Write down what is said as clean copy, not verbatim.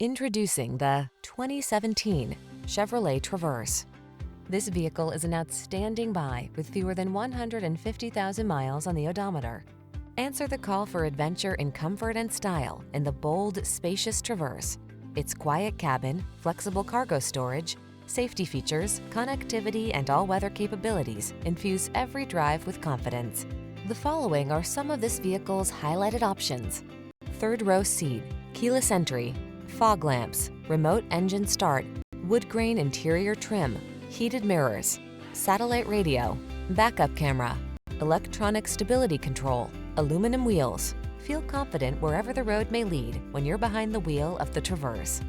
Introducing the 2017 Chevrolet Traverse. This vehicle is an outstanding buy with fewer than 150,000 miles on the odometer. Answer the call for adventure in comfort and style in the bold, spacious Traverse. Its quiet cabin, flexible cargo storage, safety features, connectivity, and all-weather capabilities infuse every drive with confidence. The following are some of this vehicle's highlighted options: third-row seat, keyless entry, fog lamps, remote engine start, wood grain interior trim, heated mirrors, satellite radio, backup camera, electronic stability control, aluminum wheels. Feel confident wherever the road may lead when you're behind the wheel of the Traverse.